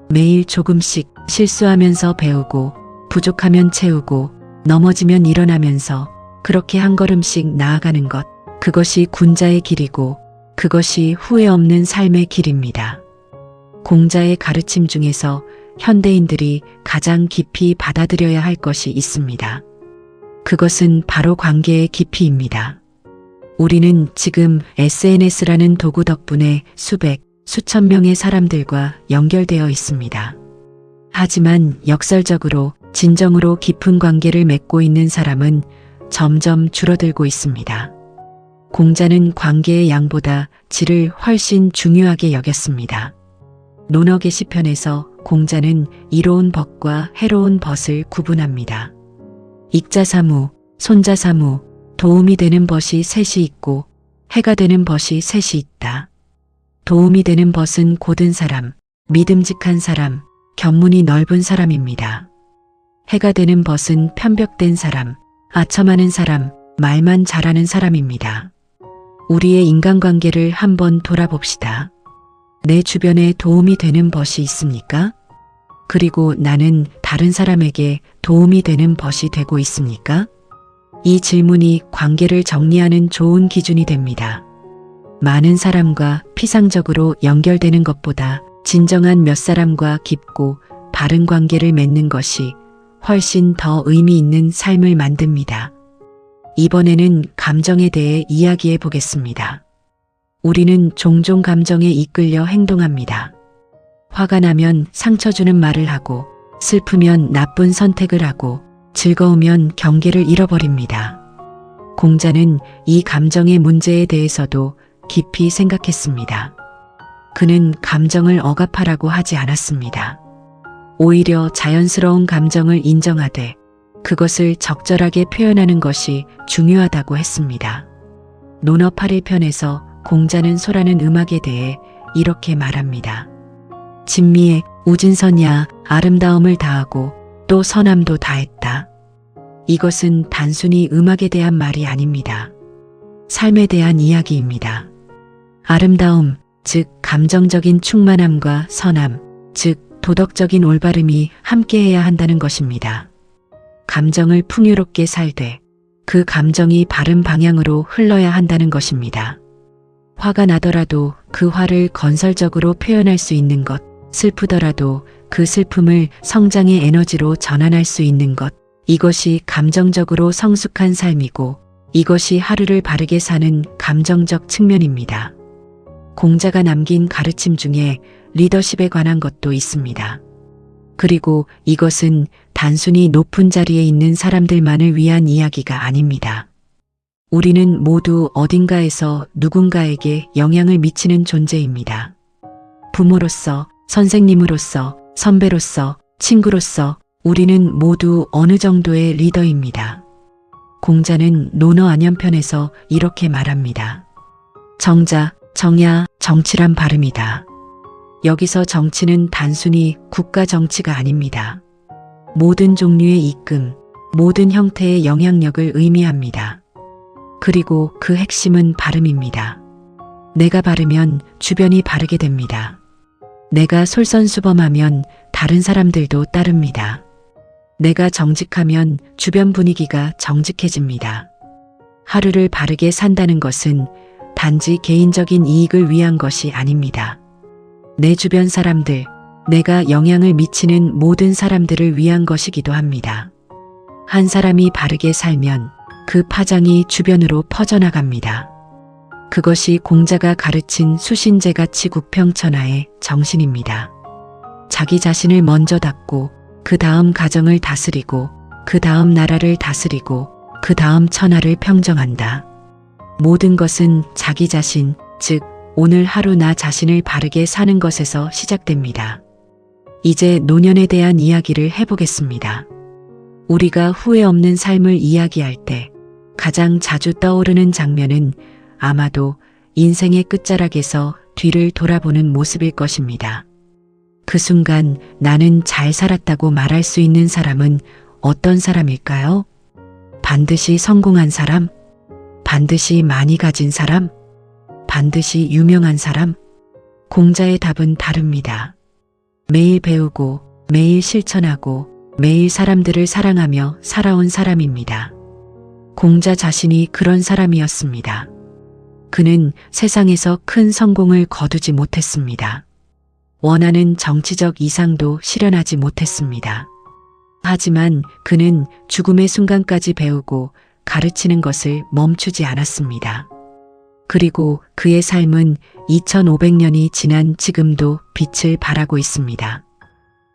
[SPEAKER 1] 매일 조금씩 실수하면서 배우고 부족하면 채우고 넘어지면 일어나면서 그렇게 한 걸음씩 나아가는 것, 그것이 군자의 길이고 그것이 후회 없는 삶의 길입니다. 공자의 가르침 중에서 현대인들이 가장 깊이 받아들여야 할 것이 있습니다. 그것은 바로 관계의 깊이입니다. 우리는 지금 SNS라는 도구 덕분에 수백, 수천 명의 사람들과 연결되어 있습니다. 하지만 역설적으로 진정으로 깊은 관계를 맺고 있는 사람은 점점 줄어들고 있습니다. 공자는 관계의 양보다 질을 훨씬 중요하게 여겼습니다. 논어 게시편에서 공자는 이로운 벗과 해로운 벗을 구분합니다. 익자사무, 손자사무, 도움이 되는 벗이 셋이 있고 해가 되는 벗이 셋이 있다. 도움이 되는 벗은 고든 사람, 믿음직한 사람, 견문이 넓은 사람입니다. 해가 되는 벗은 편벽된 사람, 아첨하는 사람, 말만 잘하는 사람입니다. 우리의 인간관계를 한번 돌아봅시다. 내 주변에 도움이 되는 벗이 있습니까? 그리고 나는 다른 사람에게 도움이 되는 벗이 되고 있습니까? 이 질문이 관계를 정리하는 좋은 기준이 됩니다. 많은 사람과 피상적으로 연결되는 것보다 진정한 몇 사람과 깊고 바른 관계를 맺는 것이 훨씬 더 의미 있는 삶을 만듭니다. 이번에는 감정에 대해 이야기해 보겠습니다. 우리는 종종 감정에 이끌려 행동합니다. 화가 나면 상처 주는 말을 하고, 슬프면 나쁜 선택을 하고, 즐거우면 경계를 잃어버립니다. 공자는 이 감정의 문제에 대해서도 깊이 생각했습니다. 그는 감정을 억압하라고 하지 않았습니다. 오히려 자연스러운 감정을 인정하되 그것을 적절하게 표현하는 것이 중요하다고 했습니다. 논어 8일편에서 공자는 소라는 음악에 대해 이렇게 말합니다. 진미에 우진선야 아름다움을 다하고 또 선함도 다했다. 이것은 단순히 음악에 대한 말이 아닙니다. 삶에 대한 이야기입니다. 아름다움, 즉 감정적인 충만함과 선함, 즉 도덕적인 올바름이 함께해야 한다는 것입니다. 감정을 풍요롭게 살되 그 감정이 바른 방향으로 흘러야 한다는 것입니다. 화가 나더라도 그 화를 건설적으로 표현할 수 있는 것, 슬프더라도 그 슬픔을 성장의 에너지로 전환할 수 있는 것, 이것이 감정적으로 성숙한 삶이고 이것이 하루를 바르게 사는 감정적 측면입니다. 공자가 남긴 가르침 중에 리더십에 관한 것도 있습니다. 그리고 이것은 단순히 높은 자리에 있는 사람들만을 위한 이야기가 아닙니다. 우리는 모두 어딘가에서 누군가에게 영향을 미치는 존재입니다. 부모로서, 선생님으로서, 선배로서, 친구로서 우리는 모두 어느 정도의 리더입니다. 공자는 논어 안연편에서 이렇게 말합니다. 정자, 정야, 정치란 발음이다. 여기서 정치는 단순히 국가 정치가 아닙니다. 모든 종류의 입금, 모든 형태의 영향력을 의미합니다. 그리고 그 핵심은 발음입니다. 내가 바르면 주변이 바르게 됩니다. 내가 솔선수범하면 다른 사람들도 따릅니다. 내가 정직하면 주변 분위기가 정직해집니다. 하루를 바르게 산다는 것은 단지 개인적인 이익을 위한 것이 아닙니다. 내 주변 사람들, 내가 영향을 미치는 모든 사람들을 위한 것이기도 합니다. 한 사람이 바르게 살면 그 파장이 주변으로 퍼져나갑니다. 그것이 공자가 가르친 수신제가치 국평천하의 정신입니다. 자기 자신을 먼저 닦고 그 다음 가정을 다스리고 그 다음 나라를 다스리고 그 다음 천하를 평정한다. 모든 것은 자기 자신, 즉 오늘 하루 나 자신을 바르게 사는 것에서 시작됩니다. 이제 노년에 대한 이야기를 해보겠습니다. 우리가 후회 없는 삶을 이야기할 때 가장 자주 떠오르는 장면은 아마도 인생의 끝자락에서 뒤를 돌아보는 모습일 것입니다. 그 순간 나는 잘 살았다고 말할 수 있는 사람은 어떤 사람일까요? 반드시 성공한 사람? 반드시 많이 가진 사람? 반드시 유명한 사람? 공자의 답은 다릅니다. 매일 배우고 매일 실천하고 매일 사람들을 사랑하며 살아온 사람입니다. 공자 자신이 그런 사람이었습니다. 그는 세상에서 큰 성공을 거두지 못했습니다. 원하는 정치적 이상도 실현하지 못했습니다. 하지만 그는 죽음의 순간까지 배우고 가르치는 것을 멈추지 않았습니다. 그리고 그의 삶은 2500년이 지난 지금도 빛을 발하고 있습니다.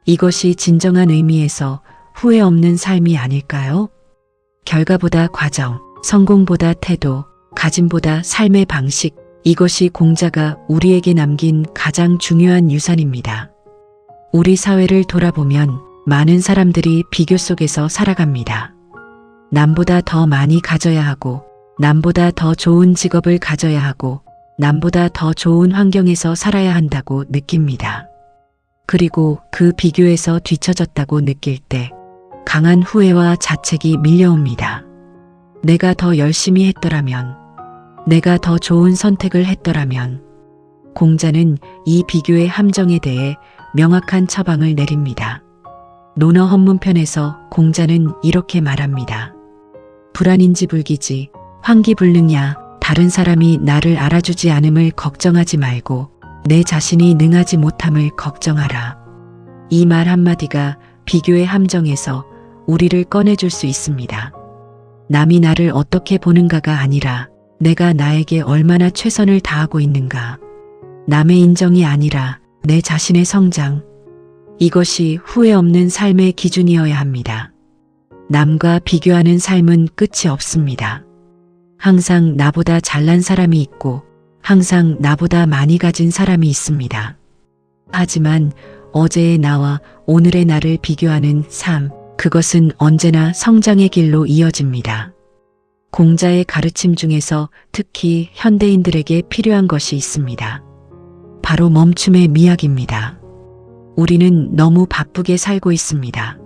[SPEAKER 1] 이것이 진정한 의미에서 후회 없는 삶이 아닐까요? 결과보다 과정, 성공보다 태도, 가짐보다 삶의 방식, 이것이 공자가 우리에게 남긴 가장 중요한 유산입니다. 우리 사회를 돌아보면 많은 사람들이 비교 속에서 살아갑니다. 남보다 더 많이 가져야 하고, 남보다 더 좋은 직업을 가져야 하고, 남보다 더 좋은 환경에서 살아야 한다고 느낍니다. 그리고 그 비교에서 뒤처졌다고 느낄 때 강한 후회와 자책이 밀려옵니다. 내가 더 열심히 했더라면, 내가 더 좋은 선택을 했더라면. 공자는 이 비교의 함정에 대해 명확한 처방을 내립니다. 논어 헌문편에서 공자는 이렇게 말합니다. 불안인지 불기지, 환기불능야, 다른 사람이 나를 알아주지 않음을 걱정하지 말고 내 자신이 능하지 못함을 걱정하라. 이 말 한마디가 비교의 함정에서 우리를 꺼내줄 수 있습니다. 남이 나를 어떻게 보는가가 아니라 내가 나에게 얼마나 최선을 다하고 있는가. 남의 인정이 아니라 내 자신의 성장. 이것이 후회 없는 삶의 기준이어야 합니다. 남과 비교하는 삶은 끝이 없습니다. 항상 나보다 잘난 사람이 있고 항상 나보다 많이 가진 사람이 있습니다. 하지만 어제의 나와 오늘의 나를 비교하는 삶, 그것은 언제나 성장의 길로 이어집니다. 공자의 가르침 중에서 특히 현대인들에게 필요한 것이 있습니다. 바로 멈춤의 미학입니다. 우리는 너무 바쁘게 살고 있습니다.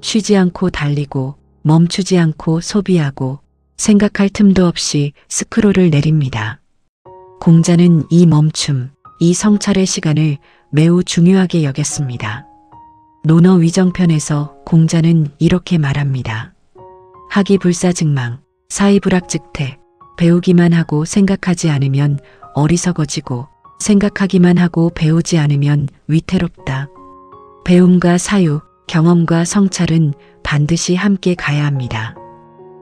[SPEAKER 1] 쉬지 않고 달리고 멈추지 않고 소비하고 생각할 틈도 없이 스크롤을 내립니다. 공자는 이 멈춤, 이 성찰의 시간을 매우 중요하게 여겼습니다. 논어 위정편에서 공자는 이렇게 말합니다. 하기불사증망, 사이불학즉태, 배우기만 하고 생각하지 않으면 어리석어지고 생각하기만 하고 배우지 않으면 위태롭다. 배움과 사유, 경험과 성찰은 반드시 함께 가야 합니다.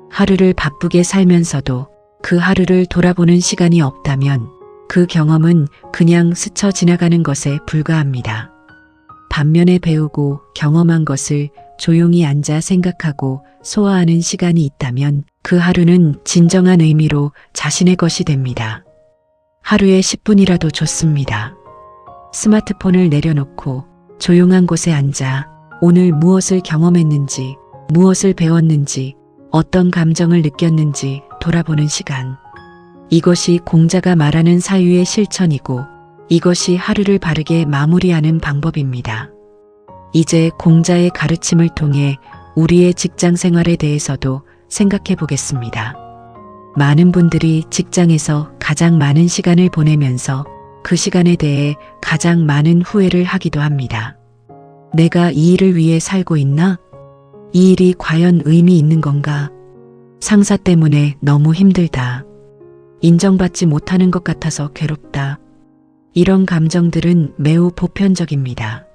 [SPEAKER 1] 하루를 바쁘게 살면서도 그 하루를 돌아보는 시간이 없다면 그 경험은 그냥 스쳐 지나가는 것에 불과합니다. 반면에 배우고 경험한 것을 조용히 앉아 생각하고 소화하는 시간이 있다면 그 하루는 진정한 의미로 자신의 것이 됩니다. 하루에 10분이라도 좋습니다. 스마트폰을 내려놓고 조용한 곳에 앉아 오늘 무엇을 경험했는지, 무엇을 배웠는지, 어떤 감정을 느꼈는지 돌아보는 시간. 이것이 공자가 말하는 사유의 실천이고 이것이 하루를 바르게 마무리하는 방법입니다. 이제 공자의 가르침을 통해 우리의 직장 생활에 대해서도 생각해 보겠습니다. 많은 분들이 직장에서 가장 많은 시간을 보내면서 그 시간에 대해 가장 많은 후회를 하기도 합니다. 내가 이 일을 위해 살고 있나? 이 일이 과연 의미 있는 건가? 상사 때문에 너무 힘들다. 인정받지 못하는 것 같아서 괴롭다. 이런 감정들은 매우 보편적입니다.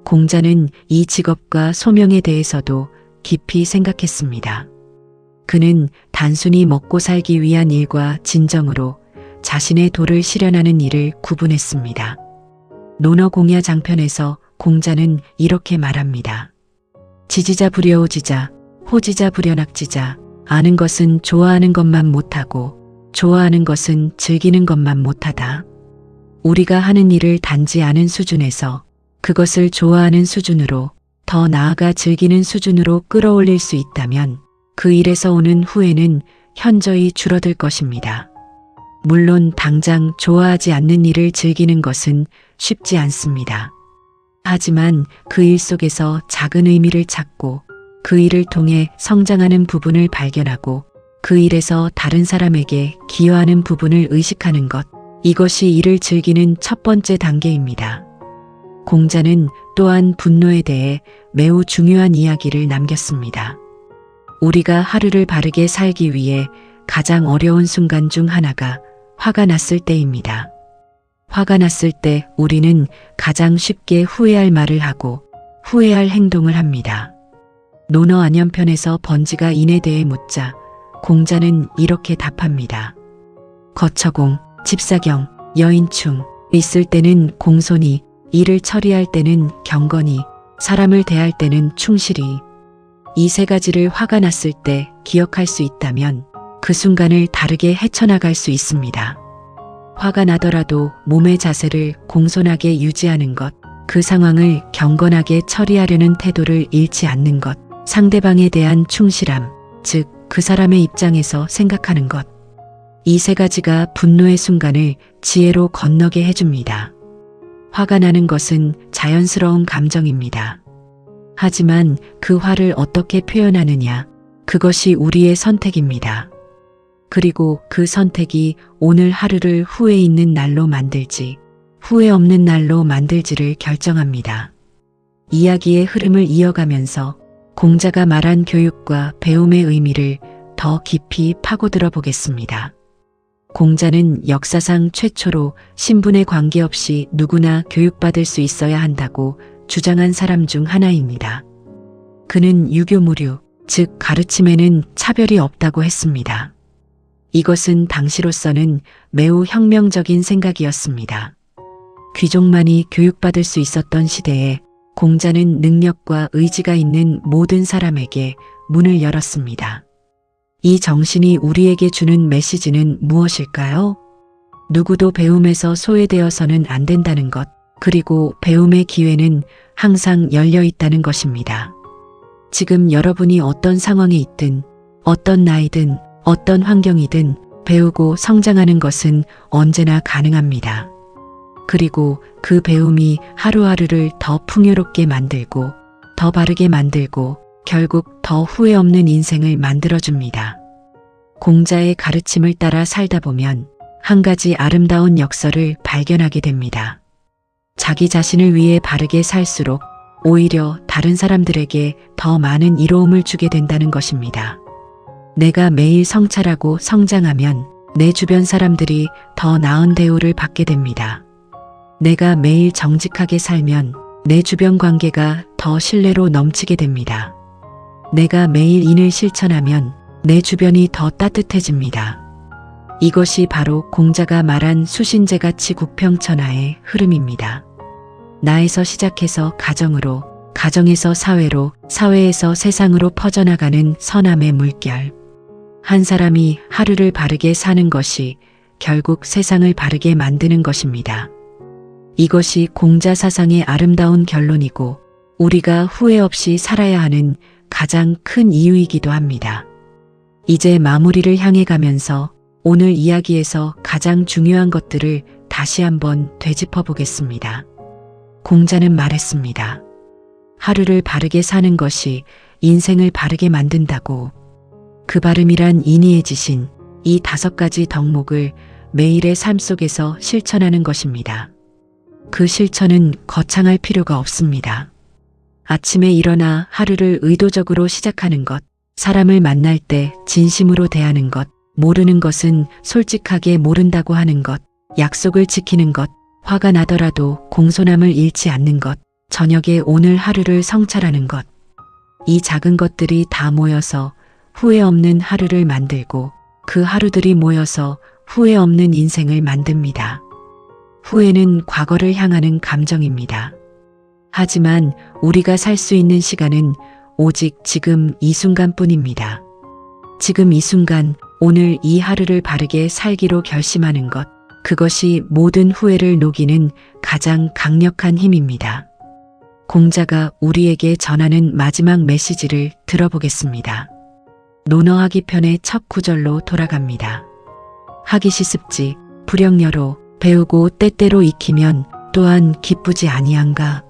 [SPEAKER 1] 공자는 이 직업과 소명에 대해서도 깊이 생각했습니다. 그는 단순히 먹고 살기 위한 일과 진정으로 자신의 도를 실현하는 일을 구분했습니다. 논어공야 장편에서 공자는 이렇게 말합니다. 지지자 부려오지자, 호지자 부려낙지자, 아는 것은 좋아하는 것만 못하고 좋아하는 것은 즐기는 것만 못하다. 우리가 하는 일을 단지 아는 수준에서 그것을 좋아하는 수준으로 더 나아가 즐기는 수준으로 끌어올릴 수 있다면 그 일에서 오는 후회는 현저히 줄어들 것입니다. 물론 당장 좋아하지 않는 일을 즐기는 것은 쉽지 않습니다. 하지만 그 일 속에서 작은 의미를 찾고 그 일을 통해 성장하는 부분을 발견하고 그 일에서 다른 사람에게 기여하는 부분을 의식하는 것, 이것이 일을 즐기는 첫 번째 단계입니다. 공자는 또한 분노에 대해 매우 중요한 이야기를 남겼습니다. 우리가 하루를 바르게 살기 위해 가장 어려운 순간 중 하나가 화가 났을 때입니다. 화가 났을 때 우리는 가장 쉽게 후회할 말을 하고 후회할 행동을 합니다. 논어 안연편에서 번지가 인에 대해 묻자 공자는 이렇게 답합니다. 거처공, 집사경, 여인충, 있을 때는 공손히, 일을 처리할 때는 경건히, 사람을 대할 때는 충실히. 이 세 가지를 화가 났을 때 기억할 수 있다면 그 순간을 다르게 헤쳐나갈 수 있습니다. 화가 나더라도 몸의 자세를 공손하게 유지하는 것, 그 상황을 경건하게 처리하려는 태도를 잃지 않는 것, 상대방에 대한 충실함, 즉 그 사람의 입장에서 생각하는 것. 이 세 가지가 분노의 순간을 지혜로 건너게 해줍니다. 화가 나는 것은 자연스러운 감정입니다. 하지만 그 화를 어떻게 표현하느냐, 그것이 우리의 선택입니다. 그리고 그 선택이 오늘 하루를 후회 있는 날로 만들지, 후회 없는 날로 만들지를 결정합니다. 이야기의 흐름을 이어가면서 공자가 말한 교육과 배움의 의미를 더 깊이 파고들어 보겠습니다. 공자는 역사상 최초로 신분에 관계없이 누구나 교육받을 수 있어야 한다고 주장한 사람 중 하나입니다. 그는 유교무류, 즉 가르침에는 차별이 없다고 했습니다. 이것은 당시로서는 매우 혁명적인 생각이었습니다. 귀족만이 교육받을 수 있었던 시대에 공자는 능력과 의지가 있는 모든 사람에게 문을 열었습니다. 이 정신이 우리에게 주는 메시지는 무엇일까요? 누구도 배움에서 소외되어서는 안 된다는 것, 그리고 배움의 기회는 항상 열려 있다는 것입니다. 지금 여러분이 어떤 상황에 있든, 어떤 나이든, 어떤 환경이든 배우고 성장하는 것은 언제나 가능합니다. 그리고 그 배움이 하루하루를 더 풍요롭게 만들고, 더 바르게 만들고, 결국 더 후회 없는 인생을 만들어줍니다. 공자의 가르침을 따라 살다 보면 한 가지 아름다운 역설을 발견하게 됩니다. 자기 자신을 위해 바르게 살수록 오히려 다른 사람들에게 더 많은 이로움을 주게 된다는 것입니다. 내가 매일 성찰하고 성장하면 내 주변 사람들이 더 나은 대우를 받게 됩니다. 내가 매일 정직하게 살면 내 주변 관계가 더 신뢰로 넘치게 됩니다. 내가 매일 인을 실천하면 내 주변이 더 따뜻해집니다. 이것이 바로 공자가 말한 수신제가치 국평천하의 흐름입니다. 나에서 시작해서 가정으로, 가정에서 사회로, 사회에서 세상으로 퍼져나가는 선함의 물결. 한 사람이 하루를 바르게 사는 것이 결국 세상을 바르게 만드는 것입니다. 이것이 공자 사상의 아름다운 결론이고 우리가 후회 없이 살아야 하는 가장 큰 이유이기도 합니다. 이제 마무리를 향해 가면서 오늘 이야기에서 가장 중요한 것들을 다시 한번 되짚어 보겠습니다. 공자는 말했습니다. 하루를 바르게 사는 것이 인생을 바르게 만든다고. 그 바름이란 인이해지신 이 5가지 덕목을 매일의 삶 속에서 실천하는 것입니다. 그 실천은 거창할 필요가 없습니다. 아침에 일어나 하루를 의도적으로 시작하는 것, 사람을 만날 때 진심으로 대하는 것, 모르는 것은 솔직하게 모른다고 하는 것, 약속을 지키는 것, 화가 나더라도 공손함을 잃지 않는 것, 저녁에 오늘 하루를 성찰하는 것. 이 작은 것들이 다 모여서 후회 없는 하루를 만들고 그 하루들이 모여서 후회 없는 인생을 만듭니다. 후회는 과거를 향하는 감정입니다. 하지만 우리가 살 수 있는 시간은 오직 지금 이 순간뿐입니다. 지금 이 순간, 오늘 이 하루를 바르게 살기로 결심하는 것, 그것이 모든 후회를 녹이는 가장 강력한 힘입니다. 공자가 우리에게 전하는 마지막 메시지를 들어보겠습니다. 논어하기 편의 첫 구절로 돌아갑니다. 하기 시습지, 불영여로 배우고 때때로 익히면 또한 기쁘지 아니한가.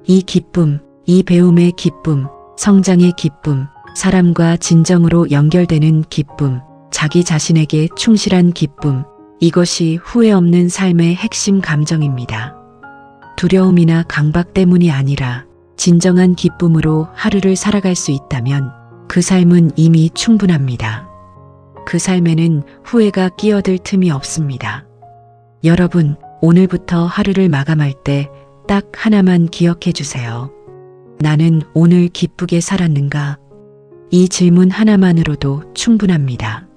[SPEAKER 1] 이 기쁨, 이 배움의 기쁨, 성장의 기쁨, 사람과 진정으로 연결되는 기쁨, 자기 자신에게 충실한 기쁨, 이것이 후회 없는 삶의 핵심 감정입니다. 두려움이나 강박 때문이 아니라 진정한 기쁨으로 하루를 살아갈 수 있다면 그 삶은 이미 충분합니다. 그 삶에는 후회가 끼어들 틈이 없습니다. 여러분, 오늘부터 하루를 마감할 때 딱 하나만 기억해 주세요. 나는 오늘 기쁘게 살았는가? 이 질문 하나만으로도 충분합니다.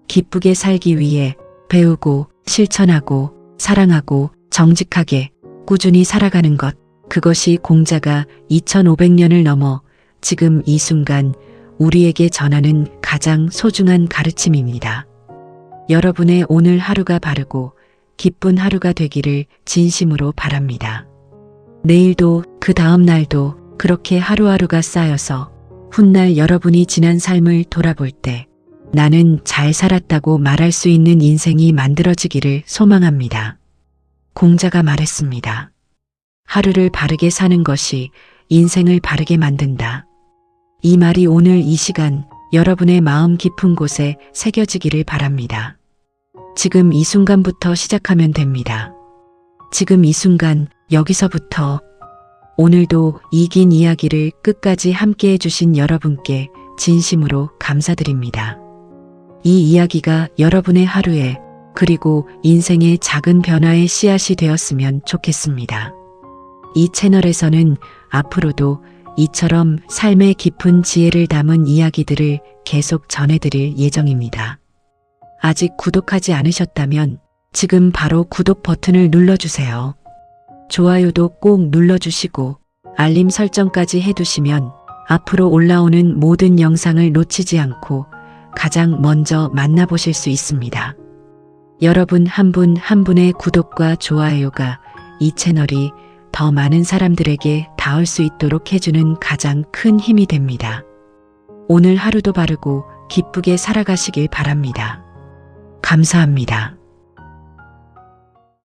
[SPEAKER 1] 기쁘게 살기 위해 배우고, 실천하고, 사랑하고, 정직하게, 꾸준히 살아가는 것, 그것이 공자가 2500년을 넘어 지금 이 순간 우리에게 전하는 가장 소중한 가르침입니다. 여러분의 오늘 하루가 바르고 기쁜 하루가 되기를 진심으로 바랍니다. 내일도 그 다음 날도 그렇게 하루하루가 쌓여서 훗날 여러분이 지난 삶을 돌아볼 때 나는 잘 살았다고 말할 수 있는 인생이 만들어지기를 소망합니다. 공자가 말했습니다. 하루를 바르게 사는 것이 인생을 바르게 만든다. 이 말이 오늘 이 시간 여러분의 마음 깊은 곳에 새겨지기를 바랍니다. 지금 이 순간부터 시작하면 됩니다. 지금 이 순간 여기서부터. 오늘도 이 긴 이야기를 끝까지 함께 해주신 여러분께 진심으로 감사드립니다. 이 이야기가 여러분의 하루에 그리고 인생의 작은 변화의 씨앗이 되었으면 좋겠습니다. 이 채널에서는 앞으로도 이처럼 삶의 깊은 지혜를 담은 이야기들을 계속 전해드릴 예정입니다. 아직 구독하지 않으셨다면 지금 바로 구독 버튼을 눌러주세요. 좋아요도 꼭 눌러주시고 알림 설정까지 해두시면 앞으로 올라오는 모든 영상을 놓치지 않고 가장 먼저 만나보실 수 있습니다. 여러분 한 분 한 분의 구독과 좋아요가 이 채널이 더 많은 사람들에게 닿을 수 있도록 해주는 가장 큰 힘이 됩니다. 오늘 하루도 바르고 기쁘게 살아가시길 바랍니다. 감사합니다.